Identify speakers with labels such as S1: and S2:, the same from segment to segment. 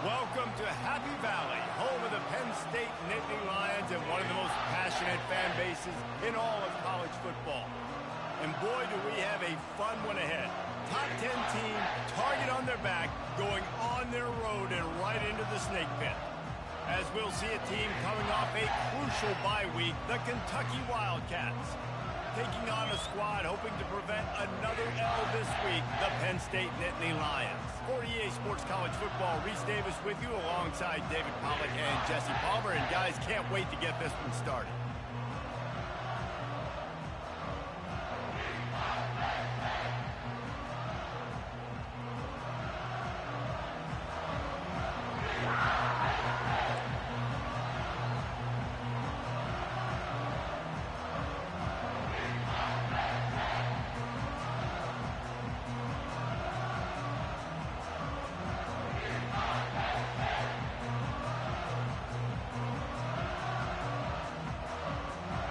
S1: Welcome to Happy Valley, home of the Penn State Nittany Lions and one of the most passionate fan bases in all of college football. And boy, do we have a fun one ahead. Top 10 team, target on their back, going on their road and right into the snake pit. As we'll see a team coming off a crucial bye week, the Kentucky Wildcats. Taking on a squad hoping to prevent another L this week, the Penn State Nittany Lions. 48 Sports College Football, Reese Davis with you alongside David Pollack and Jesse Palmer. And guys, can't wait to get this one started.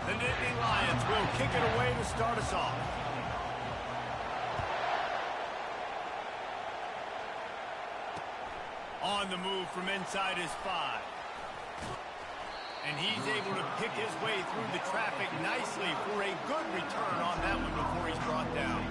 S1: The Nittany Lions will kick it away to start us off. On the move from inside his 5. And he's able to pick his way through the traffic nicely for a good return on that one before he's brought down.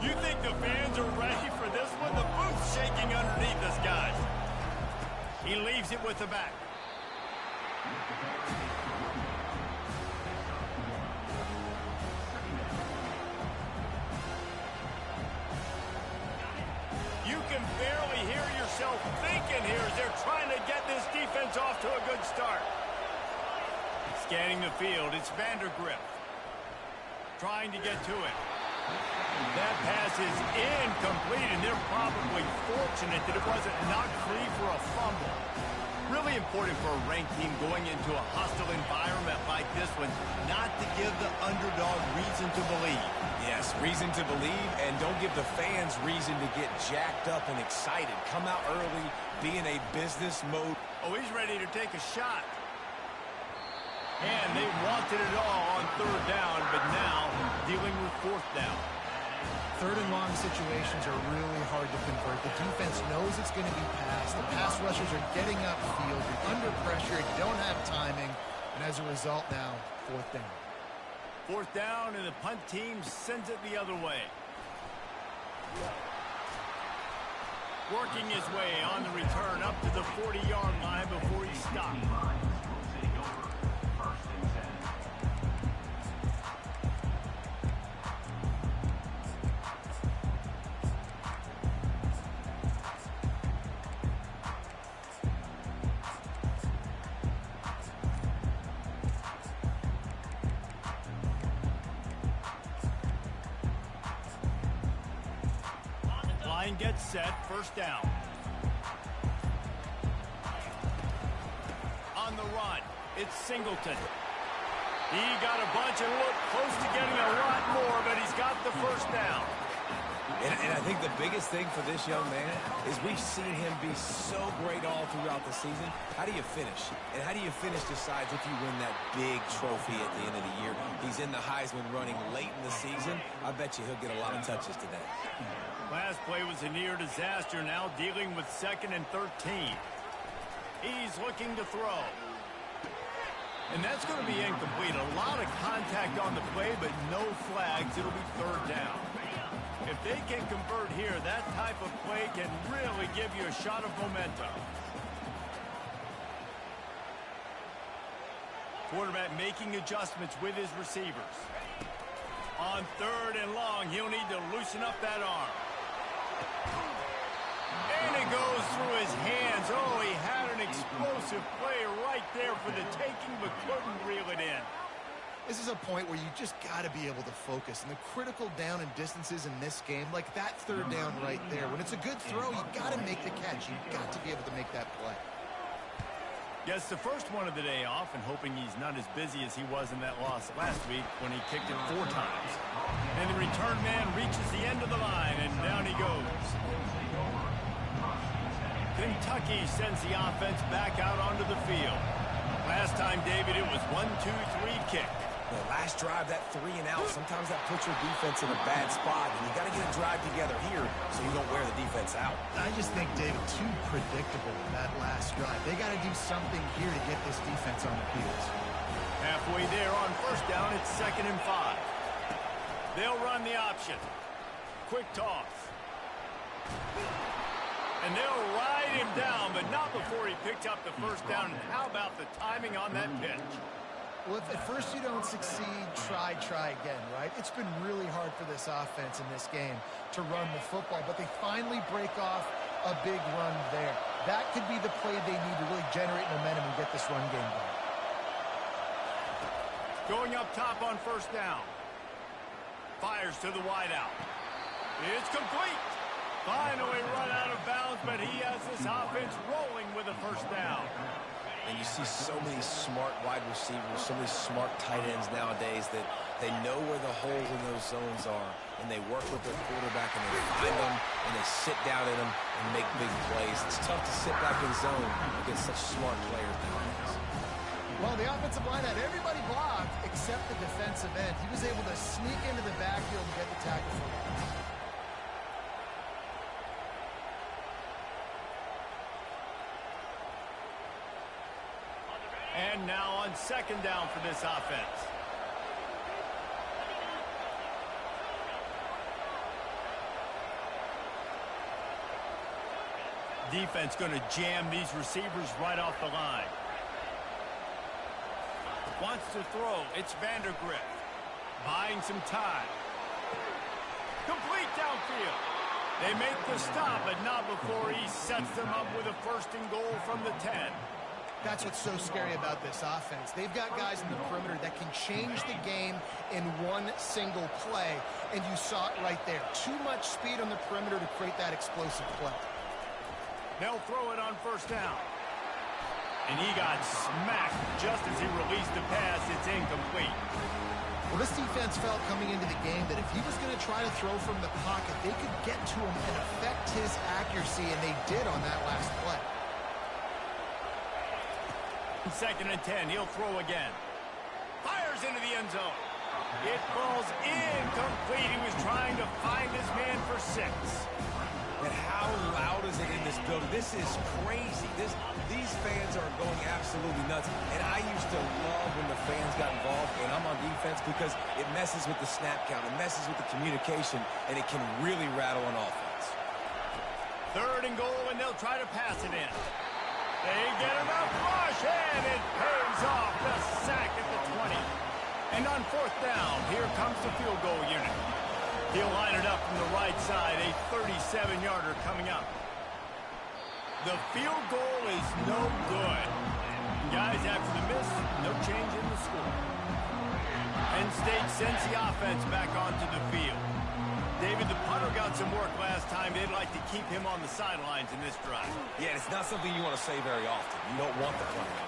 S1: You think the fans are ready for this one? The booth's shaking underneath us, guys. He leaves it with the back. You can barely hear yourself thinking here as they're trying to get this defense off to a good start. Scanning the field, it's Vandergrift. Trying to get to it. That pass is incomplete, and they're probably fortunate that it wasn't knocked free for a fumble. Really important for a ranked team going into a hostile environment like this one, not to give the underdog reason to believe.
S2: Yes, reason to believe, and don't give the fans reason to get jacked up and excited. Come out early, be in a business mode.
S1: Oh, he's ready to take a shot. And they wanted it all on third down, but now dealing with fourth down.
S3: Third and long situations are really hard to convert. The defense knows it's going to be passed. The pass rushers are getting upfield. You're under pressure. You don't have timing. And as a result now, fourth down.
S1: Fourth down, and the punt team sends it the other way. Working his way on the return up to the 40-yard line before he stopped. Line gets set, first down. On the run, it's Singleton. He got a bunch and looked close to getting a lot more, but he's got the first down.
S2: And I think the biggest thing for this young man is we've seen him be so great all throughout the season. How do you finish? And how do you finish decides if you win that big trophy at the end of the year. He's in the Heisman running late in the season. I bet you he'll get a lot of touches today.
S1: Last play was a near disaster, now dealing with 2nd and 13. He's looking to throw. And that's going to be incomplete. A lot of contact on the play, but no flags. It'll be third down. If they can convert here, that type of play can really give you a shot of momentum. Quarterback making adjustments with his receivers. On third and long, he'll need to loosen up that arm. And it goes through his hands. Oh, he had an explosive play right there for the taking, but couldn't reel it in.
S3: This is a point where you just got to be able to focus. And the critical down and distances in this game, like that third down right there, when it's a good throw, you got to make the catch. You've got to be able to make that play.
S1: Gets the first one of the day off and hoping he's not as busy as he was in that loss last week when he kicked it 4 times. And the return man reaches the end of the line, and down he goes. Kentucky sends the offense back out onto the field. Last time, David, it was 1-2-3 kick.
S2: The last drive, that 3 and out, sometimes that puts your defense in a bad spot, and you got to get a drive together here so you don't wear the defense out.
S3: I just think, David, too predictable that last drive. They got to do something here to get this defense on their heels.
S1: Halfway there on first down, it's 2nd and 5. They'll run the option. Quick toss. And they'll ride him down, but not before he picked up the first down. And how about the timing on that pitch?
S3: Well, if at first you don't succeed, try again, right? It's been really hard for this offense in this game to run the football, but they finally break off a big run there. That could be the play they need to really generate momentum and get this run game going.
S1: Going up top on first down. Fires to the wideout. It's complete. Finally run out of bounds, but he has this offense rolling with a first down.
S2: And you see so many smart wide receivers, so many smart tight ends nowadays that they know where the holes in those zones are, and they work with their quarterback, and they find them, and they sit down in them and make big plays. It's tough to sit back in zone against such smart players nowadays.
S3: Well, the offensive line had everybody blocked except the defensive end. He was able to sneak into the backfield and get the tackle for loss.
S1: And now on 2nd down for this offense. Defense going to jam these receivers right off the line. Wants to throw. It's Vandergrift. Buying some time. Complete downfield. They make the stop, but not before he sets them up with a 1st and goal from the 10.
S3: That's what's so scary about this offense. They've got guys in the perimeter that can change the game in one single play, and you saw it right there. Too much speed on the perimeter to create that explosive play.
S1: They'll throw it on first down. And he got smacked just as he released the pass. It's incomplete.
S3: Well, this defense felt coming into the game that if he was going to try to throw from the pocket, they could get to him and affect his accuracy, and they did on that last play.
S1: 2nd and 10. He'll throw again. Fires into the end zone. It falls incomplete. He was trying to find his man for 6.
S2: And how loud is it in this building? This is crazy. These fans are going absolutely nuts. And I used to love when the fans got involved when I'm on defense because it messes with the snap count. It messes with the communication, and it can really rattle an offense.
S1: 3rd and goal, and they'll try to pass it in. They get enough rush, and it pays off. The sack at the 20. And on 4th down, here comes the field goal unit. He'll line it up from the right side, a 37-yarder coming up. The field goal is no good. Guys, after the miss, no change in the score. Penn State sends the offense back onto the field. David, the punter got some work last time. They'd like to keep him on the sidelines in this drive.
S2: Yeah, it's not something you want to say very often. You don't want the punter.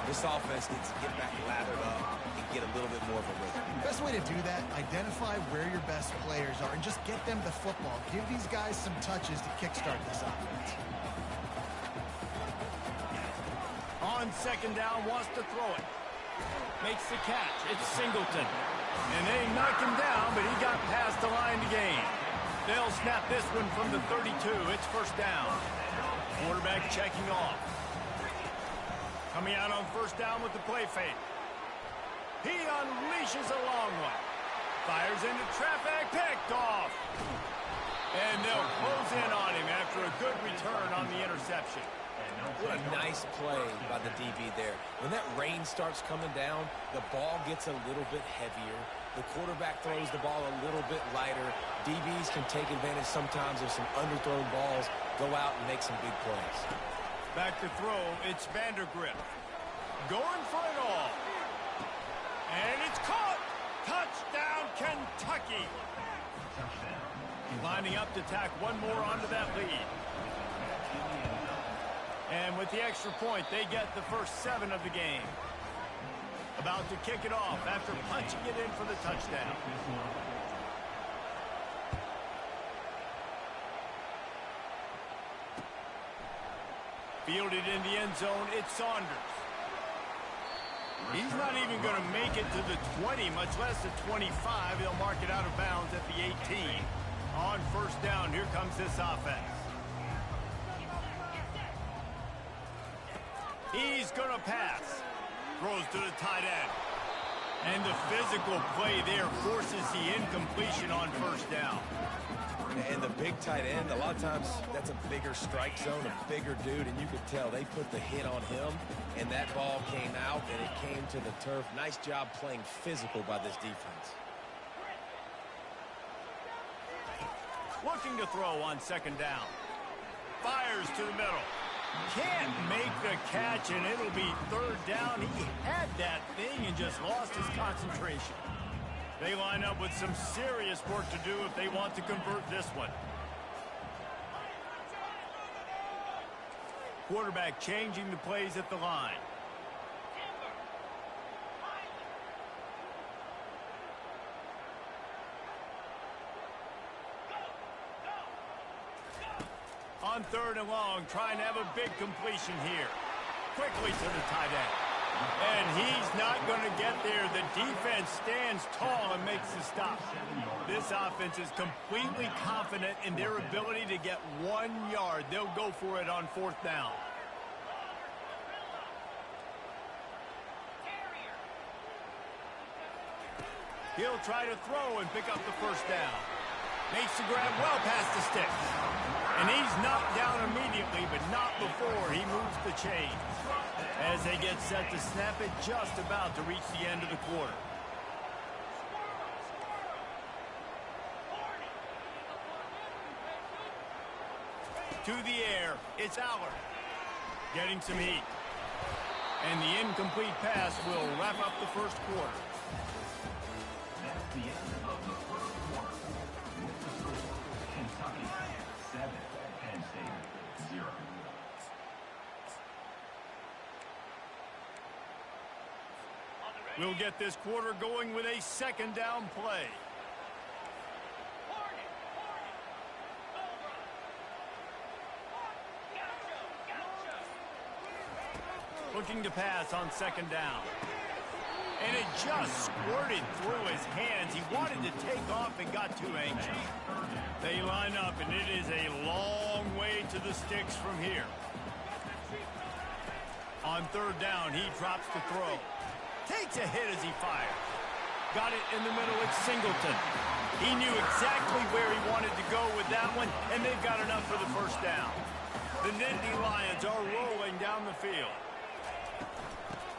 S2: This offense needs to get back lathered up and get a little bit more of a rhythm.
S3: Best way to do that, identify where your best players are and just get them the football. Give these guys some touches to kickstart this offense.
S1: On 2nd down, wants to throw it. Makes the catch. It's Singleton. And they knocked him down, but he got past the line to gain. They'll snap this one from the 32. It's 1st down. Quarterback checking off. Coming out on 1st down with the play fake. He unleashes a long one. Fires into traffic. Picked off. And they'll close in on him after a good return on the interception.
S2: What a nice play by the DB there. When that rain starts coming down, the ball gets a little bit heavier. The quarterback throws the ball a little bit lighter. DBs can take advantage sometimes of some underthrown balls, go out and make some big plays.
S1: Back to throw, it's Vandergrift. Going for it all. And it's caught. Touchdown, Kentucky. Lining up to tack one more onto that lead. And with the extra point, they get the first 7 of the game. About to kick it off after punching it in for the touchdown. Fielded in the end zone, it's Saunders. He's not even going to make it to the 20, much less the 25. They'll mark it out of bounds at the 18. On first down, here comes this offense. He's going to pass. Throws to the tight end. And the physical play there forces the incompletion on first down.
S2: And the big tight end, a lot of times that's a bigger strike zone, a bigger dude, and you could tell they put the hit on him, and that ball came out, and it came to the turf. Nice job playing physical by this defense.
S1: Looking to throw on second down. Fires to the middle. Can't make the catch, and it'll be third down. He had that thing and just lost his concentration. They line up with some serious work to do if they want to convert this one. Quarterback changing the plays at the line. On third and long, trying to have a big completion here. Quickly to the tight end. And he's not going to get there. The defense stands tall and makes the stop. This offense is completely confident in their ability to get 1 yard. They'll go for it on fourth down. He'll try to throw and pick up the first down. Makes the grab well past the sticks. And he's knocked down immediately, but not before he moves the chains. As they get set to snap it, just about to reach the end of the quarter. To the air, it's Allard. Getting some heat. And the incomplete pass will wrap up the first quarter.
S4: That's the end of the first quarter. With the score, Kentucky 7, Penn State 0.
S1: We'll get this quarter going with a second down play. Looking to pass on second down. And it just squirted through his hands. He wanted to take off and got too anxious. They line up, and it is a long way to the sticks from here. On third down, he drops the throw. Takes a hit as he fires. Got it in the middle, it's Singleton. He knew exactly where he wanted to go with that one, and they've got enough for the first down. The Nittany Lions are rolling down the field.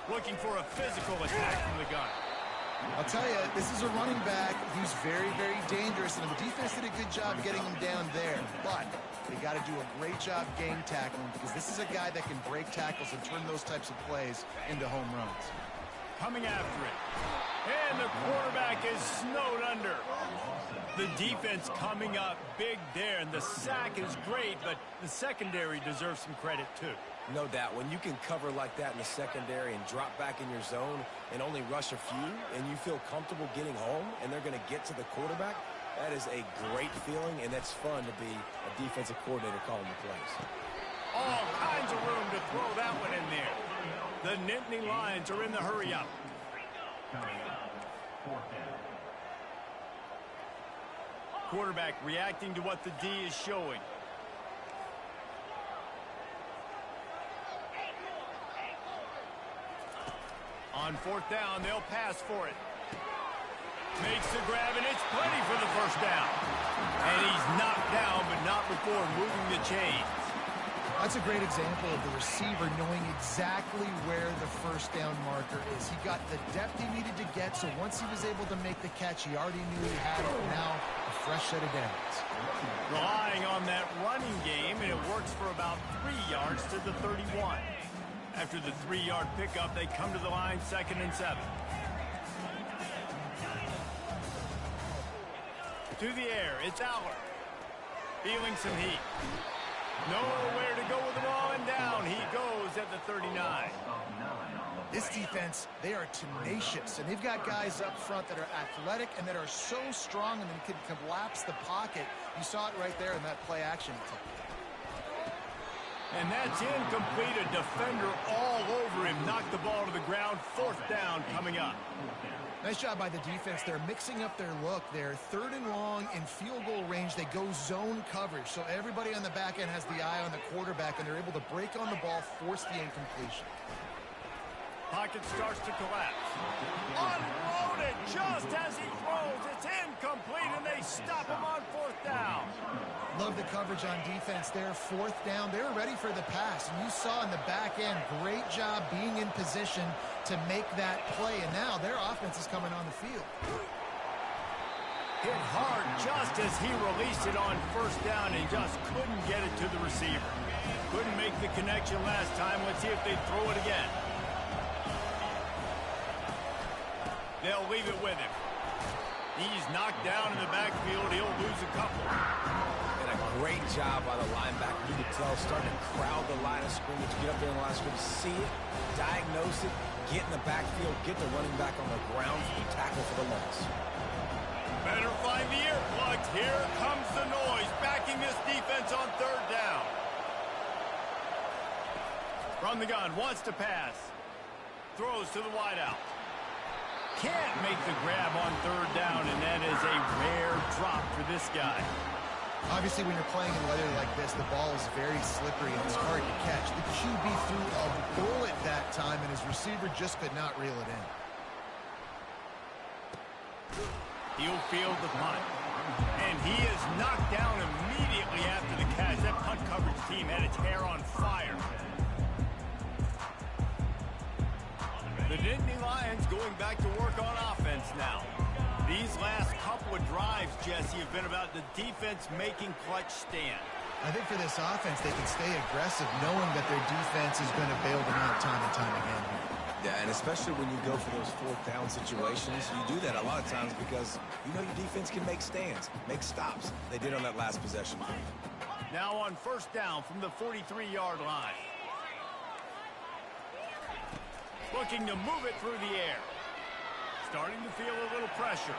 S1: Looking for a physical attack from the gun.
S3: I'll tell you, this is a running back who's very, very dangerous, and the defense did a good job getting him down there. But they got to do a great job game tackling, because this is a guy that can break tackles and turn those types of plays into home runs.
S1: Coming after it. And the quarterback is snowed under. The defense coming up big there, and the sack is great, but the secondary deserves some credit too.
S2: No doubt. When you can cover like that in the secondary and drop back in your zone and only rush a few, and you feel comfortable getting home, and they're going to get to the quarterback, that is a great feeling, and that's fun to be a defensive coordinator calling the plays.
S1: All kinds of room to throw that one in there. The Nittany Lions are in the hurry-up. Quarterback reacting to what the D is showing. On fourth down, they'll pass for it. Makes the grab, and it's plenty for the first down. And he's knocked down, but not before moving the chains.
S3: That's a great example of the receiver knowing exactly where the first down marker is. He got the depth he needed to get, so once he was able to make the catch, he already knew he had it. Now, a fresh set of downs.
S1: Relying on that running game, and it works for about 3 yards to the 31. After the 3-yard pickup, they come to the line, 2nd and 7. To the air, it's Allard. Feeling some heat. Nowhere to go with the ball, and down he goes at the 39.
S3: This defense, they are tenacious, and they've got guys up front that are athletic and that are so strong and can collapse the pocket. You saw it right there in that play action attempt.
S1: And that's incomplete. A defender all over him. Knocked the ball to the ground. 4th down coming up.
S3: Nice job by the defense. They're mixing up their look. They're 3rd and long in field goal range. They go zone coverage. So everybody on the back end has the eye on the quarterback, and they're able to break on the ball, force the incompletion.
S1: Pocket starts to collapse. Unloaded just as he throws. It's incomplete, and they stop him on 4th down.
S3: Love the coverage on defense there. 4th down. They're ready for the pass. And you saw in the back end, great job being in position to make that play. And now their offense is coming on the field.
S1: Hit hard just as he released it on 1st down and just couldn't get it to the receiver. Couldn't make the connection last time. Let's see if they throw it again. They'll leave it with him. He's knocked down in the backfield. He'll lose a couple.
S2: And a great job by the linebacker. You can tell, starting to crowd the line of scrimmage, get up there in the line of scrimmage, see it, diagnose it, get in the backfield, get the running back on the ground for the tackle for the loss.
S1: Better find the earplugs. Here comes the noise, backing this defense on 3rd down. From the gun, wants to pass. Throws to the wideout. Can't make the grab on 3rd down, and that is a rare drop for this guy.
S3: Obviously, when you're playing in weather like this, the ball is very slippery and it's hard to catch. The QB threw a bullet that time, and his receiver just could not reel it in.
S1: He'll field the punt. And he is knocked down immediately after the catch. That punt coverage team had its hair on fire. The Nittany Lions going back to work on offense now. These last couple of drives, Jesse, have been about the defense making clutch stand.
S3: I think for this offense, they can stay aggressive knowing that their defense is going to bail them out time and time again.
S2: Yeah, and especially when you go for those 4th down situations, you do that a lot of times because you know your defense can make stands, make stops. They did on that last possession.
S1: Now on 1st down from the 43-yard line. Looking to move it through the air. Starting to feel a little pressure.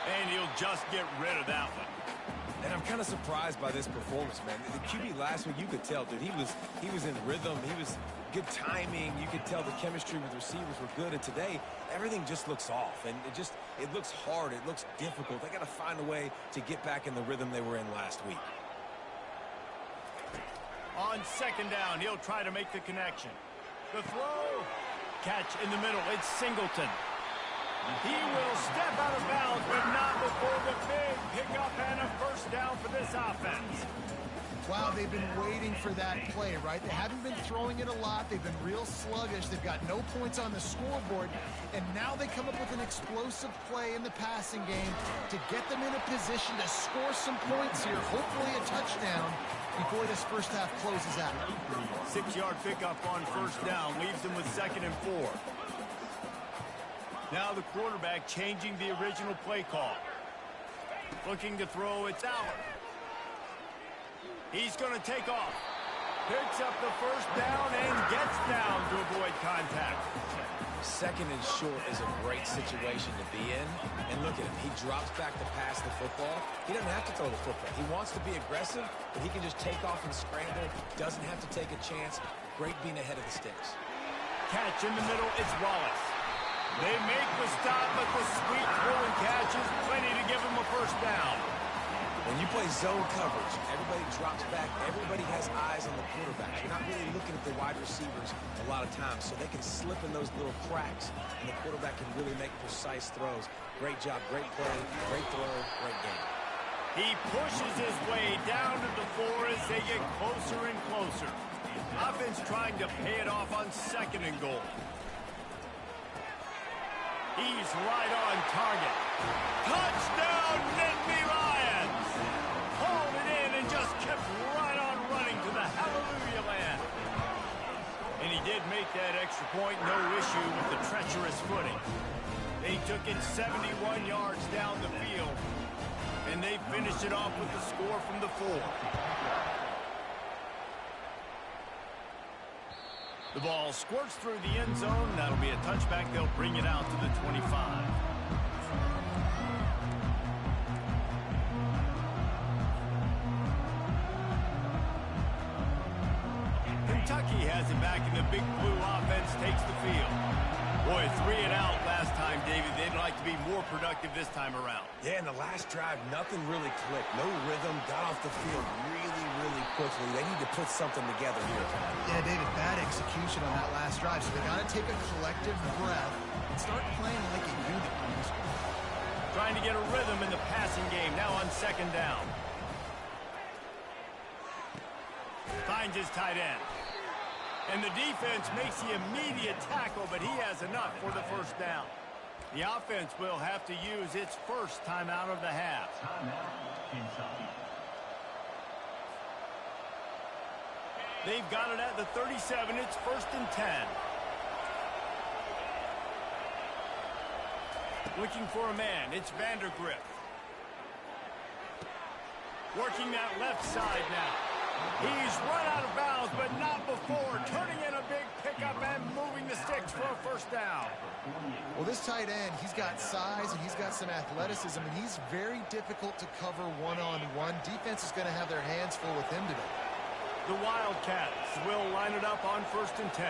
S1: And he'll just get rid of that one.
S2: And I'm kind of surprised by this performance, man. The QB last week, you could tell, dude, he was in rhythm. He was good timing. You could tell the chemistry with receivers were good. And today, everything just looks off. And it looks hard. It looks difficult. They got to find a way to get back in the rhythm they were in last week.
S1: On 2nd down, he'll try to make the connection. The throw. Catch in the middle. It's Singleton. He will step out of bounds, but not before the big pickup and a 1st down for this offense.
S3: Wow, they've been waiting for that play, right? They haven't been throwing it a lot. They've been real sluggish. They've got no points on the scoreboard. And now they come up with an explosive play in the passing game to get them in a position to score some points here, hopefully a touchdown, before this first half closes out.
S1: 6-yard pickup on 1st down leaves them with 2nd and 4. Now the quarterback changing the original play call. Looking to throw, it's Allen. He's going to take off. Picks up the 1st down and gets down to avoid contact.
S2: 2nd and short is a great situation to be in. And look at him. He drops back to pass the football. He doesn't have to throw the football. He wants to be aggressive, but he can just take off and scramble. Doesn't have to take a chance. Great being ahead of the sticks.
S1: Catch in the middle, it's Wallace. They make the stop, but the sweet throw and catch is plenty to give him a 1st down.
S2: When you play zone coverage, everybody drops back. Everybody has eyes on the quarterback. You're not really looking at the wide receivers a lot of times, so they can slip in those little cracks, and the quarterback can really make precise throws. Great job, great play, great throw, great game.
S1: He pushes his way down to the 4 as they get closer and closer. Offense trying to pay it off on 2nd and goal. He's right on target. Touchdown, Nittany Lions! Hauled it in and just kept right on running to the hallelujah land. And he did make that extra point, no issue with the treacherous footing. They took it 71 yards down the field, and they finished it off with the score from the 4. The ball squirts through the end zone. That'll be a touchback. They'll bring it out to the 25. Kentucky has it back, and the big blue offense takes the field. Boy, 3 and out last time, David. They'd like to be more productive this time around.
S2: Yeah, in the last drive, nothing really clicked. No rhythm, got off the field really quickly. They need to put something together here.
S3: Yeah, David, bad execution on that last drive. So they got to take a collective breath and start playing like a unit.
S1: Trying to get a rhythm in the passing game. Now on second down. Finds his tight end. And the defense makes the immediate tackle, but he has enough for the first down. The offense will have to use its first timeout of the half.
S4: Timeout, Kentucky.
S1: They've got it at the 37. It's 1st and 10. Looking for a man. It's Vandergrift. Working that left side now. He's run out of bounds, but not before. Turning in a big pickup and moving the sticks for a first down.
S3: Well, this tight end, he's got size and he's got some athleticism, and he's very difficult to cover one-on-one. Defense is going to have their hands full with him today.
S1: The Wildcats will line it up on 1st and 10.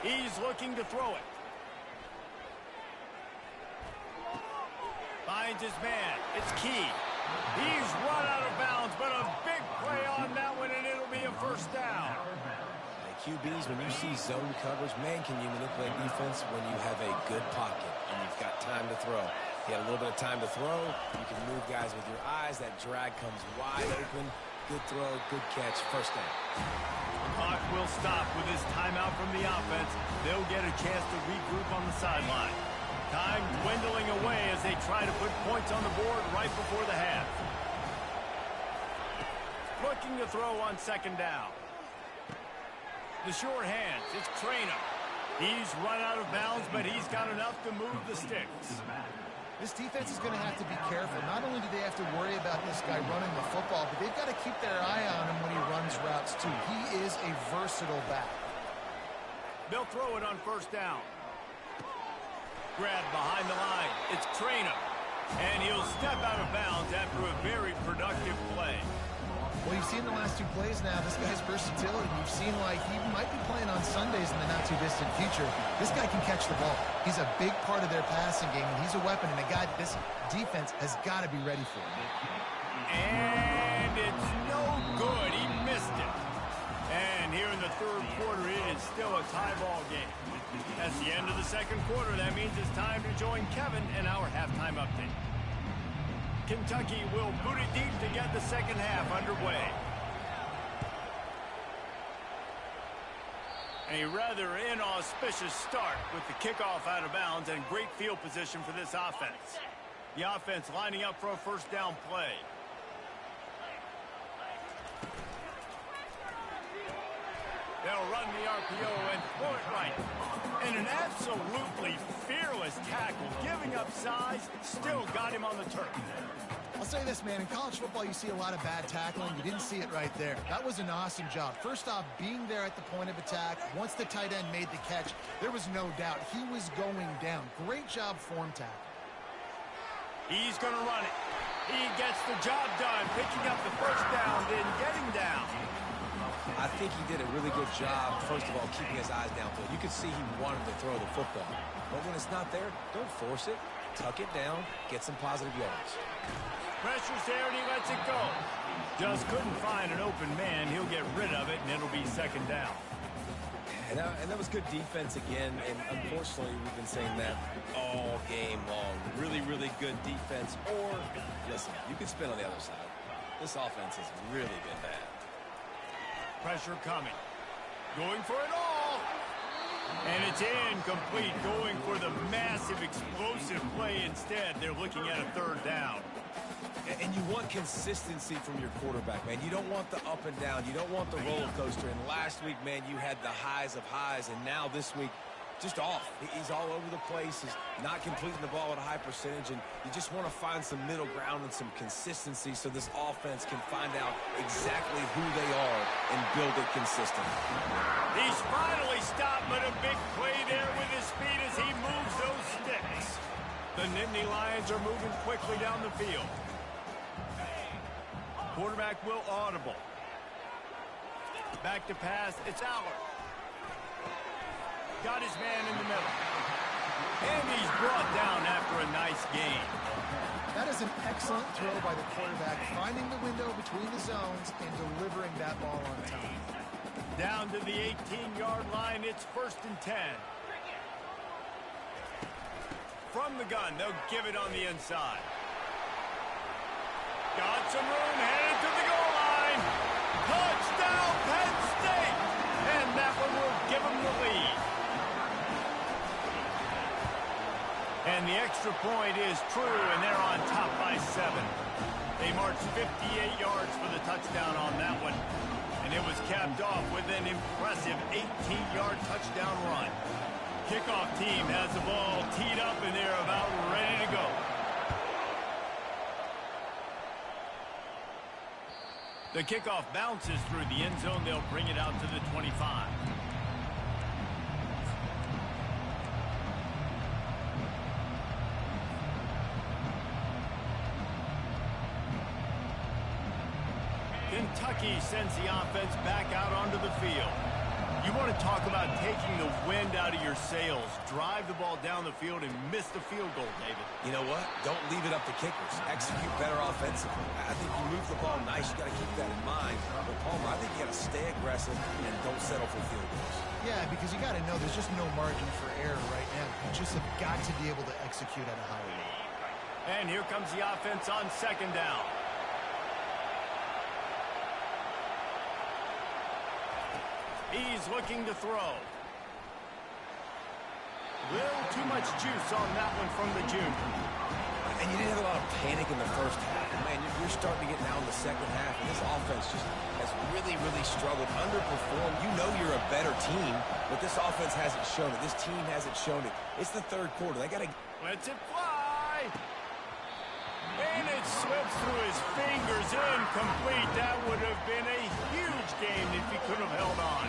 S1: He's looking to throw it. Finds his man. It's Key. He's run out of bounds, but a big play on that one, and it'll be a first down.
S2: QBs, when you see zone coverage, man, can you manipulate defense when you have a good pocket and you've got time to throw. You have a little bit of time to throw. You can move guys with your eyes. That drag comes wide open. Good throw, good catch, first down.
S1: The clock will stop with this timeout from the offense. They'll get a chance to regroup on the sideline. Time dwindling away as they try to put points on the board right before the half. Looking to throw on second down. The short hands, it's Trainer. He's run out of bounds, but he's got enough to move the sticks.
S3: This defense is going to have to be careful. Not only do they have to worry about this guy running the football, but they've got to keep their eye on him when he runs routes too. He is a versatile back.
S1: They'll throw it on first down. Grab behind the line. It's Trainer. And he'll step out of bounds after a very productive play.
S3: Well, you've seen the last 2 plays now. This guy's versatility. You've seen, like, he might be playing on Sundays in the not-too-distant future. This guy can catch the ball. He's a big part of their passing game, and he's a weapon, and a guy this defense has got to be ready for.
S1: And it's no good. He missed it. And here in the third quarter, it is still a tie ball game. That's the end of the second quarter. That means it's time to join Kevin in our halftime update. Kentucky will boot it deep to get the second half underway. A rather inauspicious start with the kickoff out of bounds and great field position for this offense. The offense lining up for a first down play. They'll run the RPO and throw it right. And an absolutely fearless tackle, giving up size, still got him on the turf.
S3: I'll say this, man. In college football, you see a lot of bad tackling. You didn't see it right there. That was an awesome job. First off, being there at the point of attack. Once the tight end made the catch, there was no doubt he was going down. Great job form tackle.
S1: He's going to run it. He gets the job done, picking up the first down, then getting down.
S2: I think he did a really good job, first of all, keeping his eyes downfield. You could see he wanted to throw the football. But when it's not there, don't force it. Tuck it down. Get some positive yards.
S1: Pressure's there, and he lets it go. Just couldn't find an open man. He'll get rid of it, and it'll be second down.
S2: And that was good defense again, and unfortunately, we've been saying that all game long. Really, really good defense. Or, listen, you could spin on the other side. This offense has really been bad.
S1: Pressure coming. Going for it all. And it's incomplete. Going for the massive, explosive play instead. They're looking at a third down.
S2: And you want consistency from your quarterback, man. You don't want the up and down. You don't want the roller coaster. And last week, man, you had the highs of highs. And now this week, just off. He's all over the place. He's not completing the ball at a high percentage, and you just want to find some middle ground and some consistency so this offense can find out exactly who they are and build it consistently.
S1: He's finally stopped, but a big play there with his feet as he moves those sticks. The Nittany Lions are moving quickly down the field. Quarterback will audible. Back to pass. It's Aller. Got his man in the middle. And he's brought down after a nice gain.
S3: That is an excellent throw by the quarterback, finding the window between the zones and delivering that ball on time.
S1: Down to the 18-yard line, it's 1st and 10. From the gun, they'll give it on the inside. Got some room, headed to the goal line. Touchdown, Penn State! And that one will give them the lead. And the extra point is true, and they're on top by 7. They marched 58 yards for the touchdown on that one. And it was capped off with an impressive 18-yard touchdown run. Kickoff team has the ball teed up, and they're about ready to go. The kickoff bounces through the end zone. They'll bring it out to the 25. Kentucky sends the offense back out onto the field. You want to talk about taking the wind out of your sails. Drive the ball down the field and miss the field goal, David.
S2: You know what? Don't leave it up to kickers. Execute better offensively. I think you move the ball nice. You got to keep that in mind. But Palmer, I think you got to stay aggressive and don't settle for field goals.
S3: Yeah, because you got to know there's just no margin for error right now. You just have got to be able to execute at a higher level.
S1: And here comes the offense on 2nd down. He's looking to throw. Little too much juice on that one from the junior.
S2: And you didn't have a lot of panic in the first half. Man, you're starting to get now in the second half, and this offense just has really, really struggled, underperformed. You know you're a better team, but this offense hasn't shown it. This team hasn't shown it. It's the 3rd quarter. They got to...
S1: Lets it fly. And it slips through his fingers, incomplete. That would have been a huge game if he could have held on.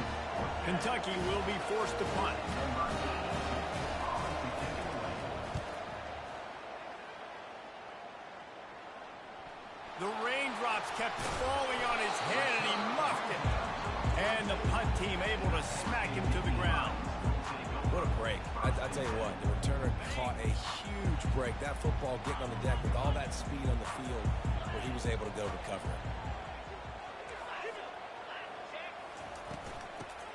S1: Kentucky will be forced to punt. The raindrops kept falling on his head, and he muffed it. And the punt team able to smack him to the ground.
S2: What a break. I tell you what, the returner caught a huge break. That football getting on the deck with all that speed on the field where he was able to go recover it.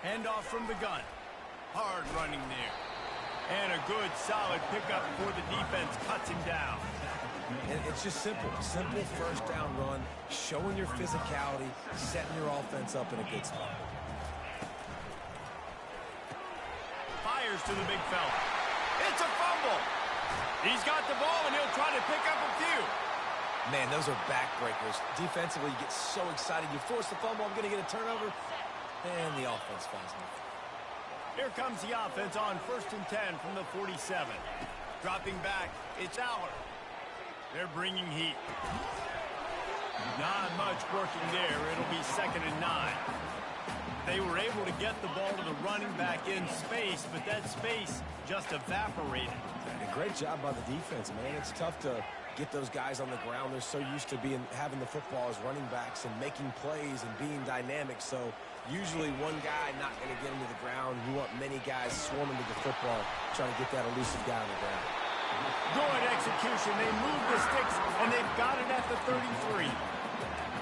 S1: Handoff from the gun. Hard running there. And a good, solid pickup before the defense cuts him down.
S2: And it's just simple. Simple 1st down run, showing your physicality, setting your offense up in a good spot.
S1: Fires to the big fella. It's a fumble. He's got the ball, and he'll try to pick up a few.
S2: Man, those are backbreakers. Defensively, you get so excited. You force the fumble, I'm going to get a turnover. And the offense falls in.
S1: Here comes the offense on 1st and 10 from the 47. Dropping back, it's Aller. They're bringing heat. Not much working there. It'll be 2nd and 9. They were able to get the ball to the running back in space, but that space just evaporated.
S2: A great job by the defense, man. It's tough to get those guys on the ground. They're so used to having the football as running backs and making plays and being dynamic. So usually one guy not going to get into the ground. You want many guys swarming to the football, trying to get that elusive guy on the ground.
S1: Good execution. They move the sticks, and they've got it at the 33.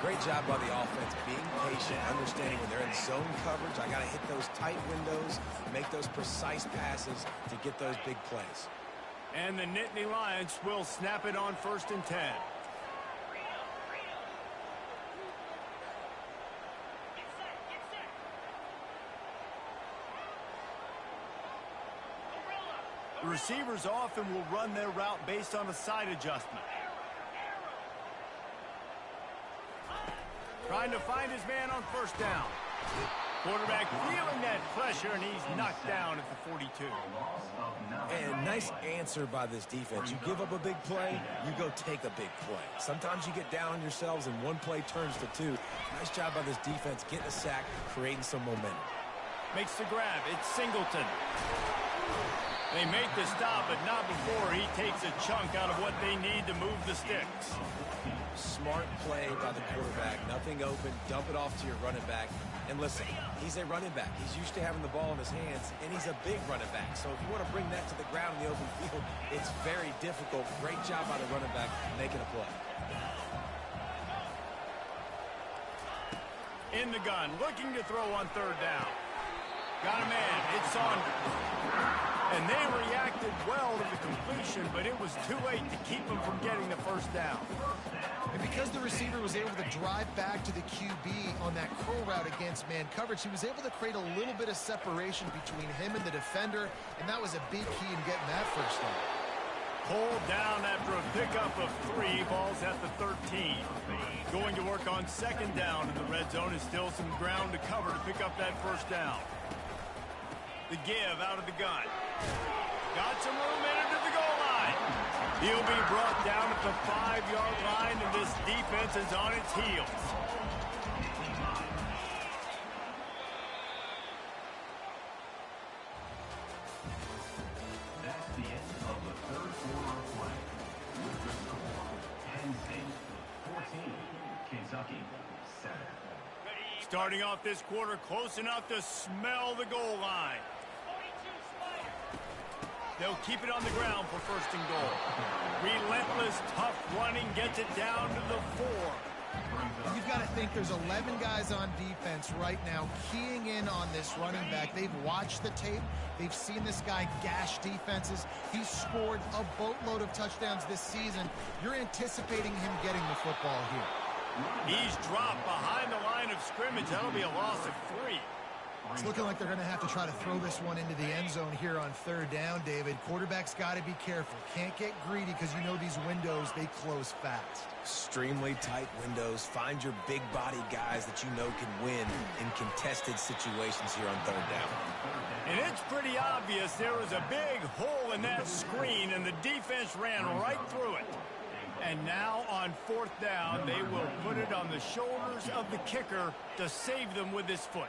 S2: Great job by the offense, being patient, understanding when they're in zone coverage, I got to hit those tight windows, make those precise passes to get those big plays.
S1: And the Nittany Lions will snap it on 1st and 10. The receivers often will run their route based on a side adjustment. Trying to find his man on 1st down. Quarterback feeling that pressure, and he's knocked down at the 42.
S2: And nice answer by this defense. You give up a big play, you go take a big play. Sometimes you get down on yourselves and one play turns to two. Nice job by this defense getting a sack, creating some momentum.
S1: Makes the grab. It's Singleton. They make the stop, but not before he takes a chunk out of what they need to move the sticks.
S2: Smart play by the quarterback. Nothing open. Dump it off to your running back. And listen, he's a running back. He's used to having the ball in his hands, and he's a big running back. So if you want to bring that to the ground in the open field, it's very difficult. Great job by the running back making a play.
S1: In the gun, looking to throw on third down. Got a man. It's Saunders. And they reacted well to the completion, but it was too late to keep them from getting the first down.
S3: And because the receiver was able to drive back to the QB on that curl route against man coverage, he was able to create a little bit of separation between him and the defender, and that was a big key in getting that first down.
S1: Pulled down after a pickup of 3, balls at the 13. Going to work on second down in the red zone, and still some ground to cover to pick up that first down. The give out of the gun. Got some room in into the goal line. He'll be brought down at the 5-yard line, and this defense is on its heels.
S4: That's the end of the third quarter of play. With the score, Penn State 14, Kentucky 7.
S1: Starting off this quarter close enough to smell the goal line. They'll keep it on the ground for first and goal. Relentless, tough running gets it down to the 4.
S3: You've got to think there's 11 guys on defense right now keying in on this running back. They've watched the tape. They've seen this guy gash defenses. He's scored a boatload of touchdowns this season. You're anticipating him getting the football here.
S1: He's dropped behind the line of scrimmage. That'll be a loss of 3.
S3: It's looking like they're going to have to try to throw this one into the end zone here on third down, David. Quarterback's got to be careful. Can't get greedy because you know these windows, they close fast.
S2: Extremely tight windows. Find your big body guys that you know can win in contested situations here on third down.
S1: And it's pretty obvious there was a big hole in that screen, and the defense ran right through it. And now on fourth down, they will put it on the shoulders of the kicker to save them with his foot.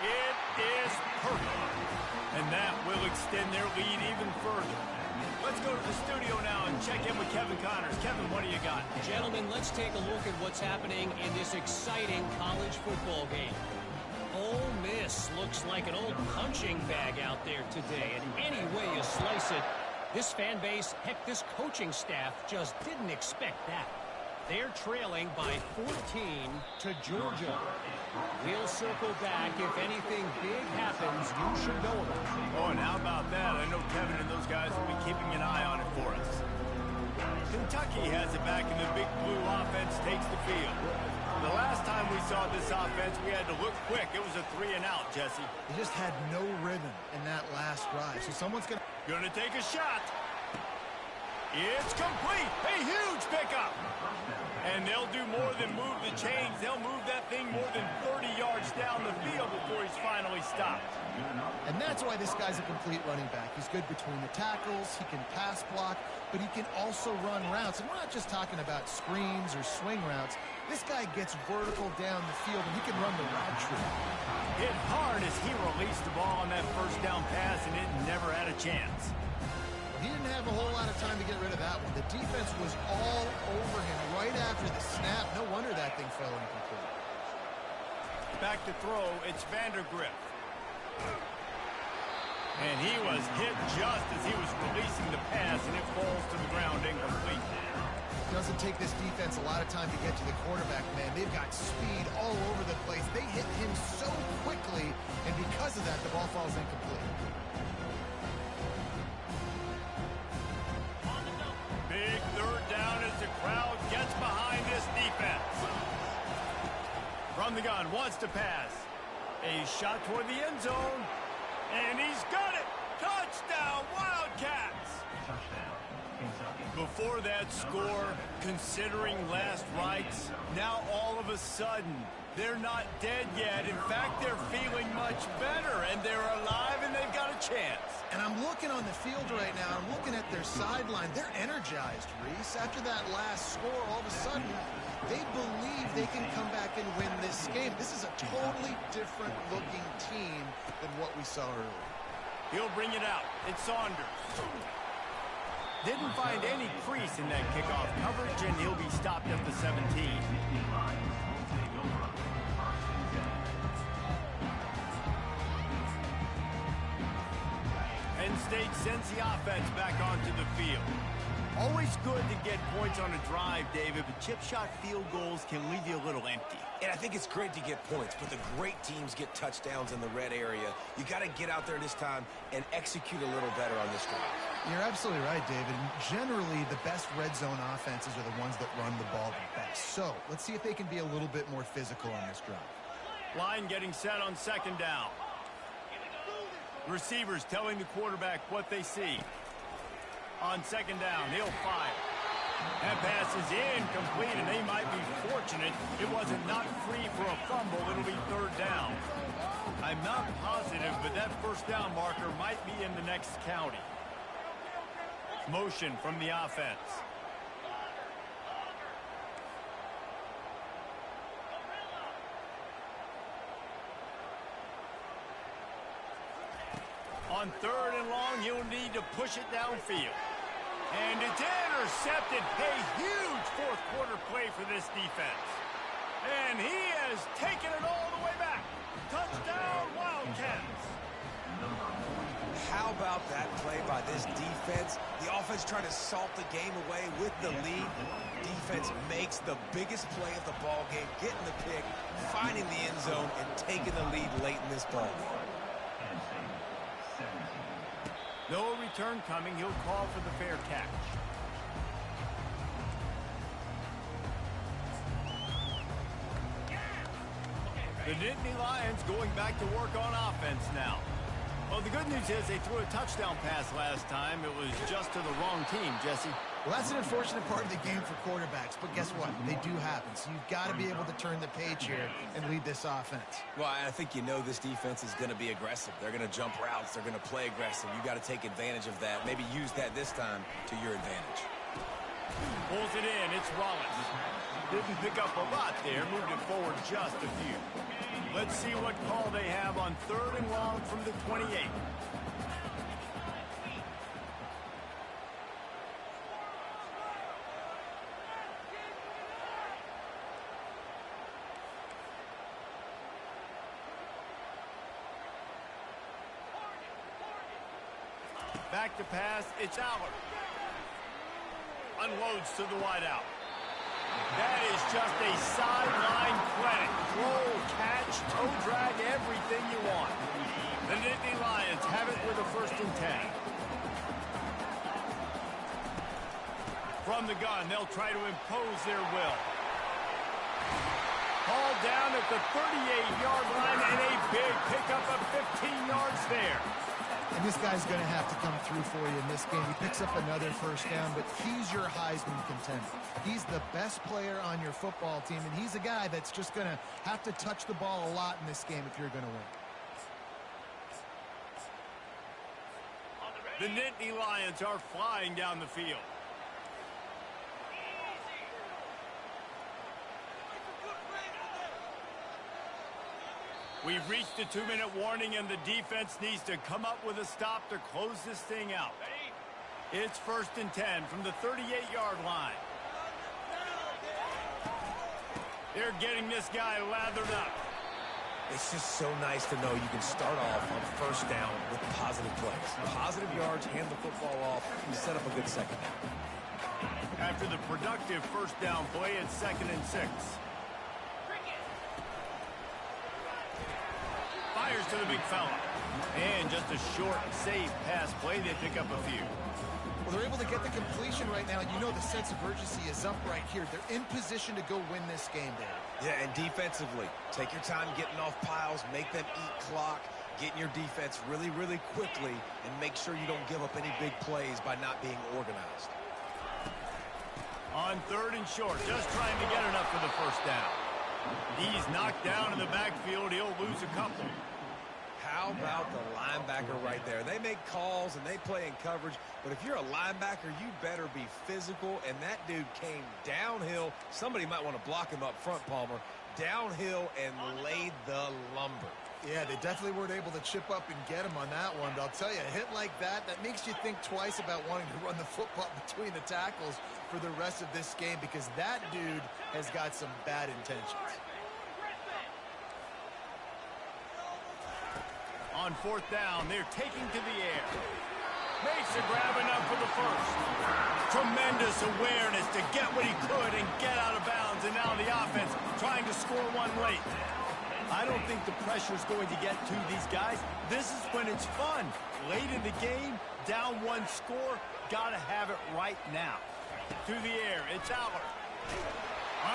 S1: It is perfect. And that will extend their lead even further. Let's go to the studio now and check in with Kevin Connors. Kevin, what do you got?
S5: Gentlemen, let's take a look at what's happening in this exciting college football game. Ole Miss looks like an old punching bag out there today. And any way you slice it, this fan base, heck, this coaching staff just didn't expect that. They're trailing by 14 to Georgia. We'll circle back. If anything big happens, you should know about it.
S1: Oh, and how about that? I know Kevin and those guys will be keeping an eye on it for us. Kentucky has it back, and the big blue offense takes the field. The last time we saw this offense, we had to look quick. It was a 3-and-out, Jesse.
S3: They just had no rhythm in that last drive. So someone's going
S1: to take a shot. It's complete. A huge pickup. And they'll do more than move the chains. They'll move that thing more than 30 yards down the field before he's finally stopped.
S3: And that's why this guy's a complete running back. He's good between the tackles. He can pass block, but he can also run routes. And we're not just talking about screens or swing routes. This guy gets vertical down the field, and he can run the route tree.
S1: Hit hard as he released the ball on that first down pass, and it never had a chance.
S3: He didn't have a whole lot of time to get rid of that one. The defense was all over him right after the snap. No wonder that thing fell incomplete.
S1: Back to throw, it's Vandergrift. And he was hit just as he was releasing the pass, and it falls to the ground incomplete.
S3: It doesn't take this defense a lot of time to get to the quarterback, man. They've got speed all over the place. They hit him so quickly, and because of that, the ball falls incomplete.
S1: Big third down as the crowd gets behind this defense. From the gun, wants to pass. A shot toward the end zone. And he's got it! Touchdown, Wildcats!
S4: Touchdown, Kentucky.
S1: Before that score, considering last rites, now all of a sudden, they're not dead yet. In fact, they're feeling much better, and they're alive, and they've got a chance.
S3: And I'm looking on the field right now. I'm looking at their sideline. They're energized, Reese. After that last score, all of a sudden, they believe they can come back and win this game. This is a totally different-looking team than what we saw earlier.
S1: He'll bring it out. It's Saunders. Didn't find any crease in that kickoff coverage, and he'll be stopped at the 17.
S4: Nittany Lions will take over on 1st and 10.
S1: Penn State sends the offense back onto the field. Always good to get points on a drive, David, but chip shot field goals can leave you a little empty.
S2: And I think it's great to get points, but the great teams get touchdowns in the red area. You got to get out there this time and execute a little better on this drive.
S3: You're absolutely right, David. Generally, the best red zone offenses are the ones that run the ball the best. So let's see if they can be a little bit more physical on this drive.
S1: Line getting set on 2nd down. Receivers telling the quarterback what they see. On 2nd down, he'll fire. That pass is incomplete, and they might be fortunate it wasn't not free for a fumble. It'll be 3rd down. I'm not positive, but that 1st down marker might be in the next county. Motion from the offense. On 3rd and long, he'll need to push it downfield. And it's intercepted. A huge 4th quarter play for this defense. And he has taken it all the way back. Touchdown, Wildcats.
S2: How about that play by this defense? The offense trying to salt the game away with the lead. Defense makes the biggest play of the ball game, getting the pick, finding the end zone, and taking the lead late in this ball game.
S1: No return coming. He'll call for the fair catch. The Nittany Lions going back to work on offense now. Well, the good news is they threw a touchdown pass last time. It was just to the wrong team, Jesse.
S3: Well, that's an unfortunate part of the game for quarterbacks, but guess what? They do happen, so you've got to be able to turn the page here and lead this offense.
S2: Well, I think you know this defense is going to be aggressive. They're going to jump routes. They're going to play aggressive. You got to take advantage of that. Maybe use that this time to your advantage.
S1: Pulls it in. It's Rollins. Didn't pick up a lot there. Moved it forward just a few. Let's see what call they have on 3rd and long from the 28. Back to pass. It's Aller. Unloads to the wideout. That is just a sideline credit. Roll, catch, toe drag, everything you want. The Nittany Lions have it with a 1st and 10. From the gun, they'll try to impose their will. Ball down at the 38-yard line, and a big pickup of 15 yards there.
S3: And this guy's going to have to come through for you in this game. He picks up another 1st down, but he's your Heisman contender. He's the best player on your football team, and he's a guy that's just going to have to touch the ball a lot in this game if you're going to
S1: The
S3: win.
S1: Nittany Lions are flying down the field. We've reached the 2-minute warning, and the defense needs to come up with a stop to close this thing out. It's 1st and 10 from the 38-yard line. They're getting this guy lathered up.
S2: It's just so nice to know you can start off on 1st down with positive plays. Positive yards, hand the football off, and set up a good 2nd down.
S1: After the productive 1st down play, it's 2nd and 6. Fires to the big fella. And just a short, safe pass play. They pick up a few.
S3: Well, they're able to get the completion right now. You know the sense of urgency is up right here. They're in position to go win this game, Dave.
S2: Yeah, and defensively, take your time getting off piles, make them eat clock, get in your defense really, really quickly, and make sure you don't give up any big plays by not being organized.
S1: On 3rd and short, just trying to get enough for the first down. He's knocked down in the backfield. He'll lose a couple.
S2: How about the linebacker right there? They make calls and they play in coverage, but if you're a linebacker, you better be physical, and that dude came downhill. Somebody might want to block him up front, Palmer. Downhill and laid the lumber.
S3: Yeah, they definitely weren't able to chip up and get him on that one, but I'll tell you, a hit like that makes you think twice about wanting to run the football between the tackles for the rest of this game, because that dude has got some bad intentions.
S1: On 4th down, they're taking to the air. Makes a grab enough for the first. Tremendous awareness to get what he could and get out of bounds, and now the offense trying to score one late. I don't think the pressure is going to get to these guys. This is when it's fun. Late in the game, down one score, got to have it right now. To the air, it's Aller.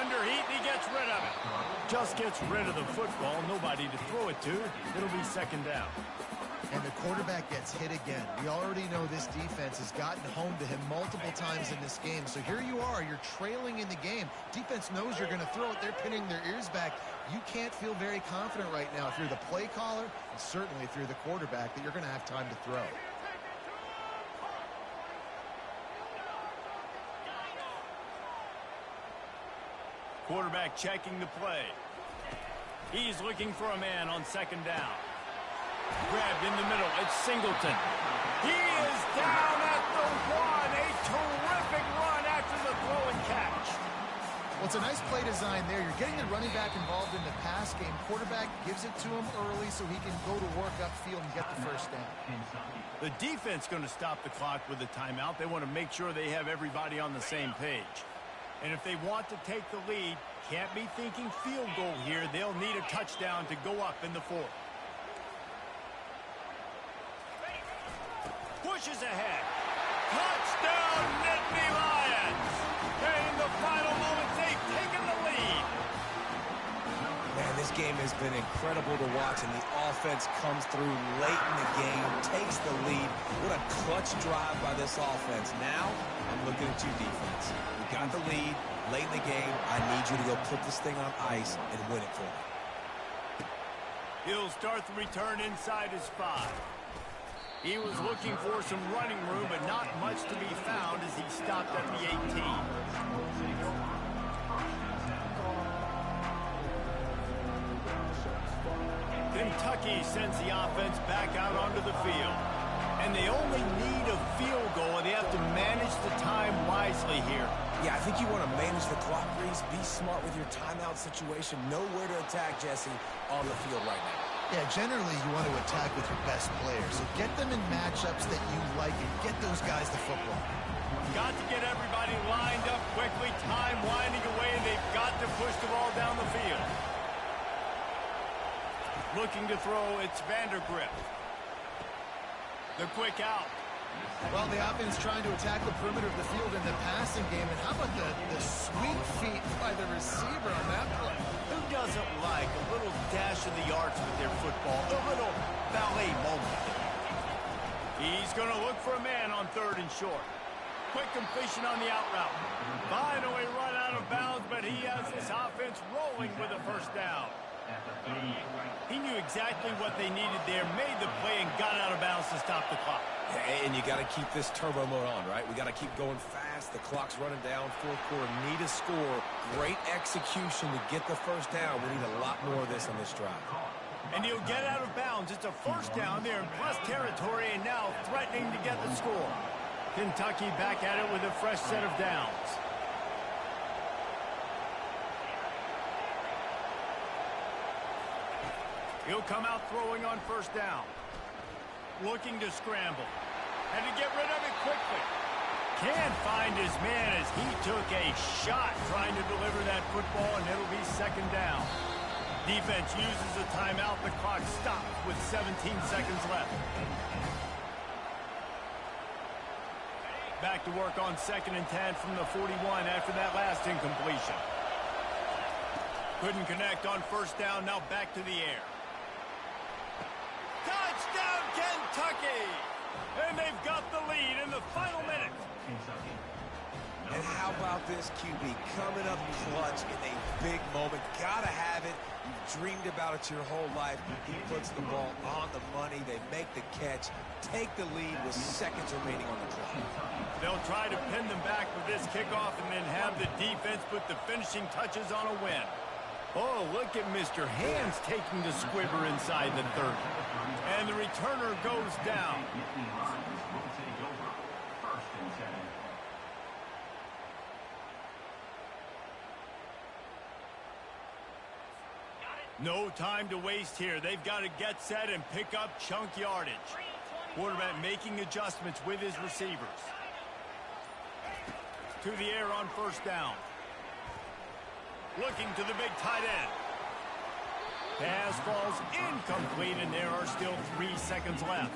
S1: Under heat, he gets rid of it. Just gets rid of the football. Nobody to throw it to. It'll be 2nd down.
S3: And the quarterback gets hit again. We already know this defense has gotten home to him multiple times in this game. So here you are, you're trailing in the game. Defense knows you're going to throw it. They're pinning their ears back. You can't feel very confident right now if you're the play caller, and certainly if you're the quarterback, that you're going to have time to throw.
S1: Quarterback checking the play. He's looking for a man on 2nd down. Grabbed in the middle. It's Singleton. He is down at the 1. A terrific run after the throw and catch.
S3: Well, it's a nice play design there. You're getting the running back involved in the pass game. Quarterback gives it to him early so he can go to work upfield and get the first down.
S1: The defense going to stop the clock with a timeout. They want to make sure they have everybody on the same page. And if they want to take the lead, can't be thinking field goal here. They'll need a touchdown to go up in the 4th. Pushes ahead. Touchdown, Nittany Lions! And in the final moments, they've taken the lead.
S2: Man, this game has been incredible to watch, and the offense comes through late in the game, takes the lead. What a clutch drive by this offense. Now, I'm looking at you, defense. We got the lead late in the game. I need you to go put this thing on ice and win it for me.
S1: He'll start the return inside his 5. He was looking for some running room, but not much to be found as he stopped at the 18. Kentucky sends the offense back out onto the field. And they only need a field goal, and they have to manage the time wisely here.
S2: Yeah, I think you want to manage the clock, Reese. Be smart with your timeout situation. Know where to attack, Jesse, on the field right now.
S3: Yeah, generally you want to attack with your best players. So get them in matchups that you like and get those guys the football.
S1: Got to get everybody lined up quickly. Time winding away, and they've got to push the ball down the field. Looking to throw, it's Vandergrift. The quick out.
S3: Well, the offense trying to attack the perimeter of the field in the passing game. And how about the sweet feet by the receiver on that play?
S1: Who doesn't like a little dash of the arts with their football? A little ballet moment. He's going to look for a man on 3rd and short. Quick completion on the out route. Finally run out of bounds, but he has this offense rolling with a first down. He knew exactly what they needed there, made the play, and got out of bounds to stop the clock.
S2: Yeah, and you got to keep this turbo mode on, right? We got to keep going fast. The clock's running down. 4th quarter, need a score. Great execution to get the first down. We need a lot more of this on this drive.
S1: And he'll get out of bounds. It's a first down there in plus territory, and now threatening to get the score. Kentucky back at it with a fresh set of downs. He'll come out throwing on first down. Looking to scramble. And to get rid of it quickly. Can't find his man as he took a shot trying to deliver that football, and it'll be 2nd down. Defense uses a timeout. The clock stops with 17 seconds left. Back to work on 2nd and 10 from the 41 after that last incompletion. Couldn't connect on first down. Now back to the air. Touchdown, Kentucky! And they've got the lead in the final minute.
S2: And how about this QB coming up clutch in a big moment? Gotta have it. You've dreamed about it your whole life. He puts the ball on the money. They make the catch, take the lead with seconds remaining on the clock.
S1: They'll try to pin them back with this kickoff and then have the defense put the finishing touches on a win. Oh, look at Mr. Hands taking the squibber inside the 30. And the returner goes down.
S4: Nittany Lions will take over. 1st and 10.
S1: No time to waste here. They've got to get set and pick up chunk yardage. Quarterback making adjustments with his receivers. To the air on 1st down. Looking to the big tight end. Pass falls incomplete, and there are still 3 seconds left.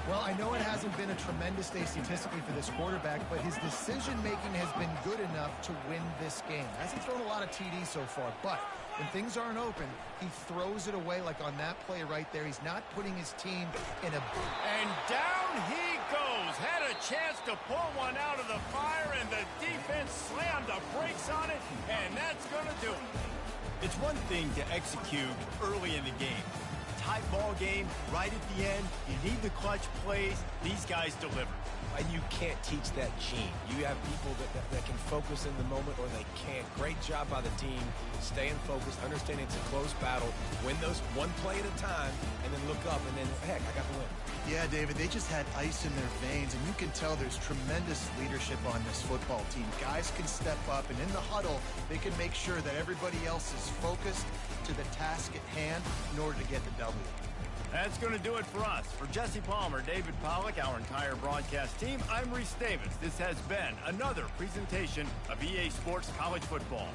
S3: Well, I know it hasn't been a tremendous day statistically for this quarterback, but his decision-making has been good enough to win this game. Hasn't thrown a lot of TDs so far, but when things aren't open, he throws it away like on that play right there. He's not putting his team in a...
S1: And down he goes. Had a chance to pull one out of the fire, and the defense slammed the brakes on it, and that's going to do it. It's one thing to execute early in the game. Tight ball game, right at the end. You need the clutch plays. These guys deliver.
S2: And you can't teach that gene. You have people that can focus in the moment or they can't. Great job by the team, staying focused, understanding it's a close battle, win those one play at a time, and then look up, and then, heck, I got the win.
S3: Yeah, David, they just had ice in their veins, and you can tell there's tremendous leadership on this football team. Guys can step up, and in the huddle, they can make sure that everybody else is focused to the task at hand in order to get the W.
S1: That's going to do it for us. For Jesse Palmer, David Pollack, our entire broadcast team, I'm Reese Davis. This has been another presentation of EA Sports College Football.